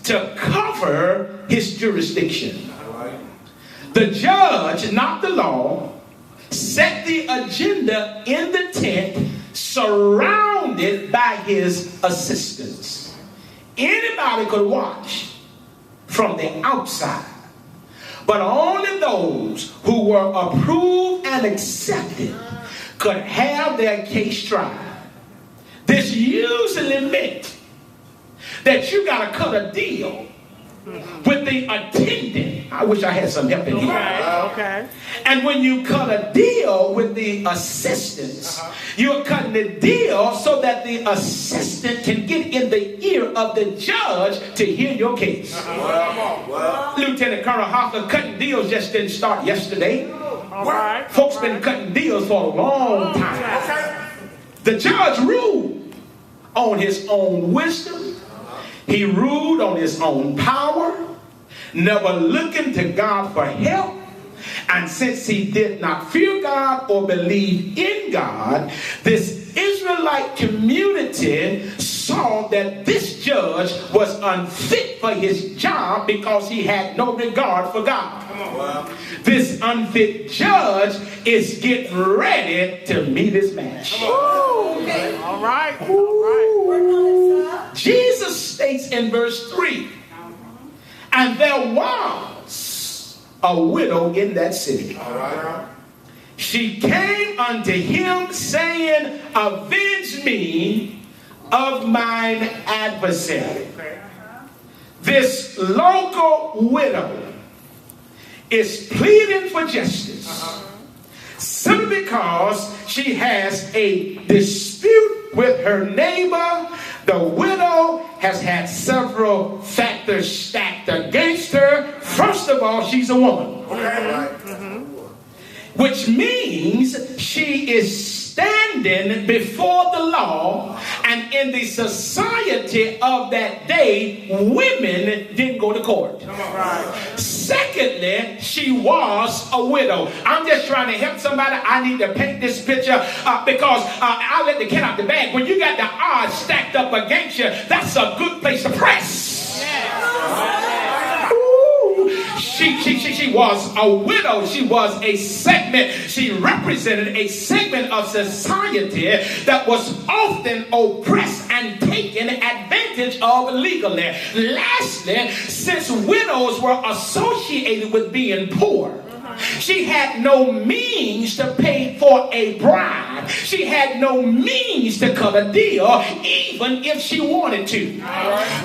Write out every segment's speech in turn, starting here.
to cover his jurisdiction. The judge, not the law, set the agenda in the tent, surrounded by his assistants. Anybody could watch from the outside, but only those who were approved and accepted could have their case tried. This usually meant that you got to cut a deal with the attendant. I wish I had some help in here. Okay. And when you cut a deal with the assistants, you're cutting the deal so that the assistant can get in the ear of the judge to hear your case. Lieutenant Colonel Hoffman, cutting deals just didn't start yesterday. All right. Folks been cutting deals for a long time. The judge ruled on his own wisdom. He ruled on his own power, never looking to God for help. And since he did not fear God or believe in God, this Israelite community saw that this judge was unfit for his job because he had no regard for God. This unfit judge is getting ready to meet his match. Okay. All right. All right. Jesus states in verse 3, and there was a widow in that city. She came unto him saying, avenge me of mine adversary. This local widow is pleading for justice simply because she has a dispute with her neighbor. The widow has had several factors stacked against her. First of all, she's a woman. Which means she is standing before the law, and in the society of that day, women didn't go to court. Secondly, she was a widow. I'm just trying to help somebody. I need to paint this picture because I'll let the cat out the bag. When you got the odds stacked up against you, that's a good place to press. She was a widow. She was a segment. She represented a segment of society that was often oppressed and taken advantage of legally. Lastly, since widows were associated with being poor, she had no means to pay for a bride. She had no means to cut a deal, even if she wanted to.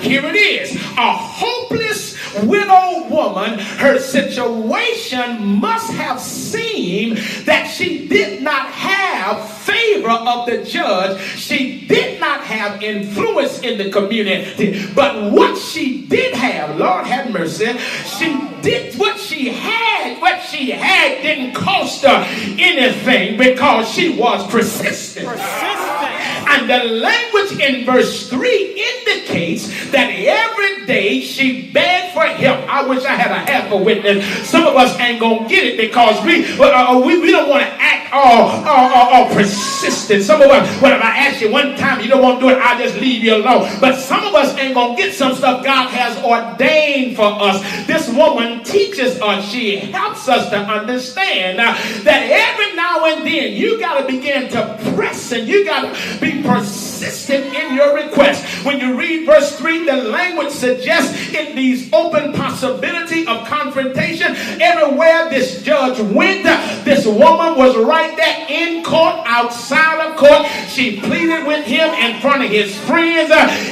Here it is. A hopeless widow woman. Her situation must have seemed that she did not have favor of the judge. She did not have influence in the community. But what she did have, Lord have mercy, she did what she had. What she had didn't cost her anything because she was persistent. And the language in verse 3 indicates that every day she begged for help. I wish I had a half a witness. Some of us ain't gonna get it because we don't want to act all persistent. Some of us, well, if I ask you one time you don't want to do it, I'll just leave you alone. But some of us ain't gonna get some stuff God has ordained for us. This woman teaches us, she helps us to understand that every now and then you got to begin to press and you got to be persistent in your request. When you read verse 3, the language suggests in these open possibility of confrontation. Everywhere this judge went, this woman was right there in court, outside of court. She pleaded with him in front of his friends.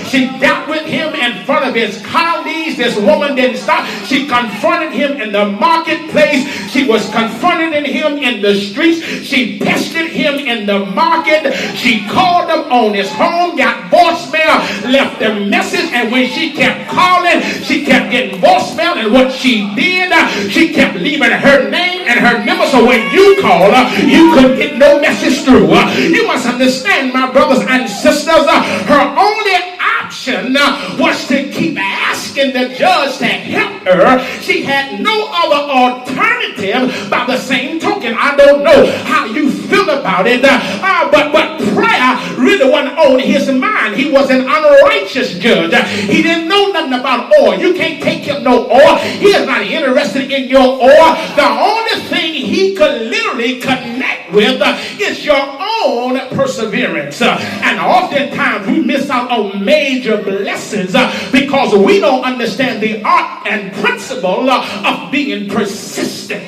She dealt with him in front of his colleagues. This woman didn't stop. She confronted him in the marketplace. She was confronting him in the streets. She pestered him in the market. She called him on his home, got voicemail, left a message, and when she kept calling, she kept getting voicemail, and what she did, she kept leaving her name and her number, so when you call her, you couldn't get no message through. You must understand, my brothers and sisters, her only option was to keep asking the judge to help her. She had no other alternative imperative. By the same token, I don't know how you feel about it, but prayer really wasn't on his mind. He was an unrighteous judge. He didn't know nothing about oil. You can't take him no oil. He is not interested in your oil. The only thing he could literally connect with is your own perseverance. And oftentimes we miss out on major blessings because we don't understand the art and principle of being persistent.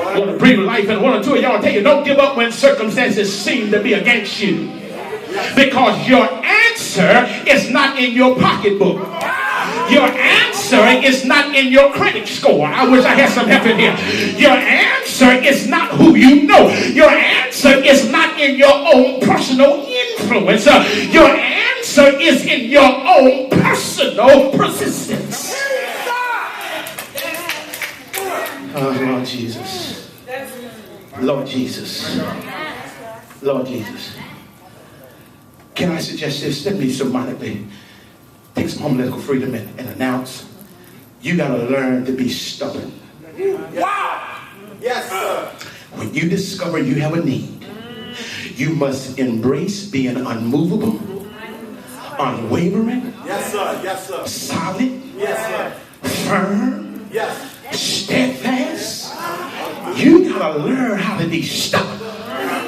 I want to breathe life, and one or two of y'all tell you, don't give up when circumstances seem to be against you. Because your answer is not in your pocketbook. Your answer is not in your credit score. I wish I had some help in here. Your answer is not who you know. Your answer is not in your own personal influence. Your answer is in your own personal persistence. Oh, Lord Jesus. Lord Jesus. Lord Jesus. Can I suggest this? Let me symbolically take some homiletical freedom and announce, you got to learn to be stubborn. Wow! Yes, sir. When you discover you have a need, you must embrace being unmovable, unwavering, yes, sir. Yes, sir. solid, Yes, sir. firm, Yes. steadfast. You got to learn how to be stubborn.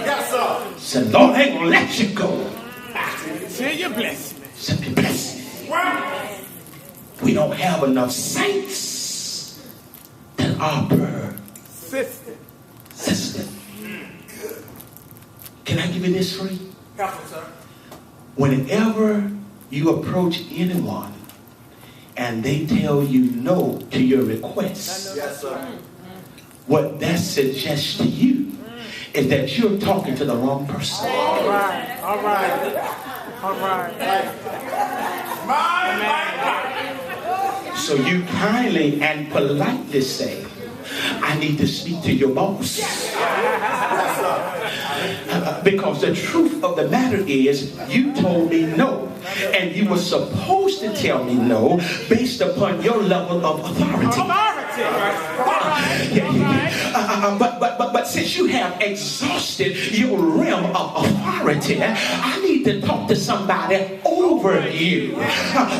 Yes, sir. So Lord ain't going to let you go. Say your blessing. Simply bless you. We don't have enough saints that are persistent. Can I give you this free? Helpful, sir. Whenever you approach anyone and they tell you no to your request, Yes, sir. what that suggests to you is that you're talking to the wrong person. All right. All right. All right. So you kindly and politely say, I need to speak to your boss. Because the truth of the matter is, you told me no. And you were supposed to tell me no based upon your level of authority. But since you have exhausted your realm of authority, I need to talk to somebody over you.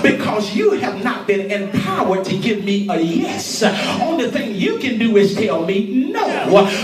Because you have not been empowered to give me a yes. Only thing you can do is tell me no.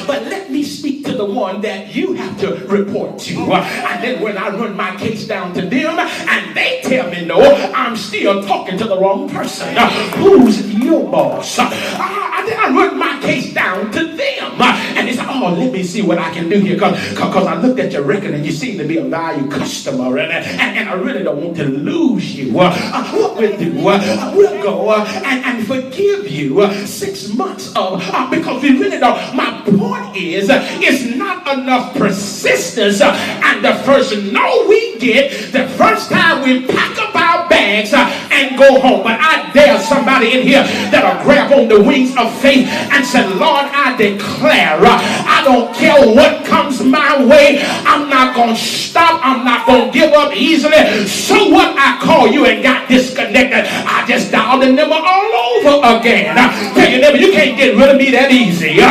But let me speak to the one that you have to report to. And then when I run my case down to them and they tell me no, I'm still talking to the wrong person. Who's your boss? I run my case down to them. And they say, oh, let me see what I can do here. Because I looked at your record and you seem to be a valued customer. And I really don't want to lose you. What we'll do, we'll go and forgive you 6 months of, because we really don't. My point is, it's not enough persistence. And the first no we get, the first time we pack up our bags and go home. But I dare somebody in here that'll grab on the wings of faith and say, Lord, I declare, I don't care what comes my way. I'm not going to stop. I'm not going to give up easily. So what? I call you and got disconnected. I just dialed the number all over again. Tell your neighbor, you can't get rid of me that easy. You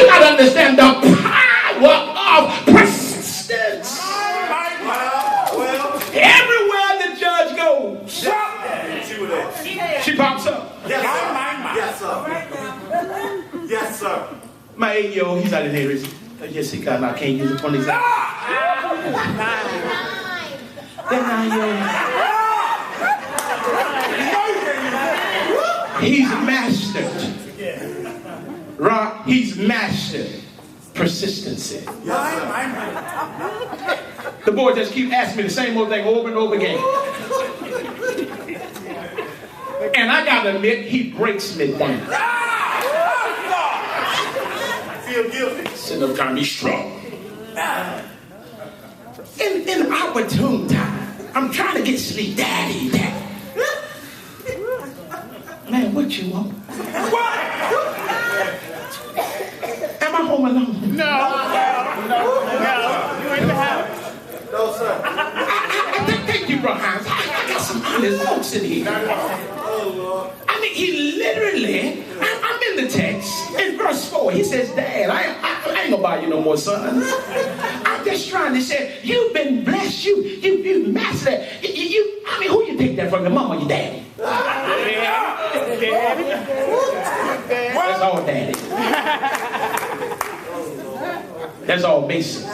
got to understand the power of persistence. Everywhere the judge goes, she pops up. Yes, sir. Yes, sir. My 8-year-old, he's out of here. Yes, he got. I can't use it 20 seconds. That 9-year-old. He's mastered. Right? He's mastered persistency. The boy just keep asking me the same old thing over and over again. And I gotta admit, he breaks me down. Feel guilty. So no time, be strong. In opportune time, I'm trying to get sleep. Daddy. Man, what you want? What? Am I home alone? No. You ain't the house. No, sir. Thank you, Brother Hines. I got some honest folks in here. I mean, he literally, I'm in the text, in verse 4, he says, Dad, I ain't gonna buy you no more, son. I'm just trying to say, you've been blessed, you mastered it. I mean, who you take that from, your mom or your daddy? Daddy. That's all daddy. That's all basic.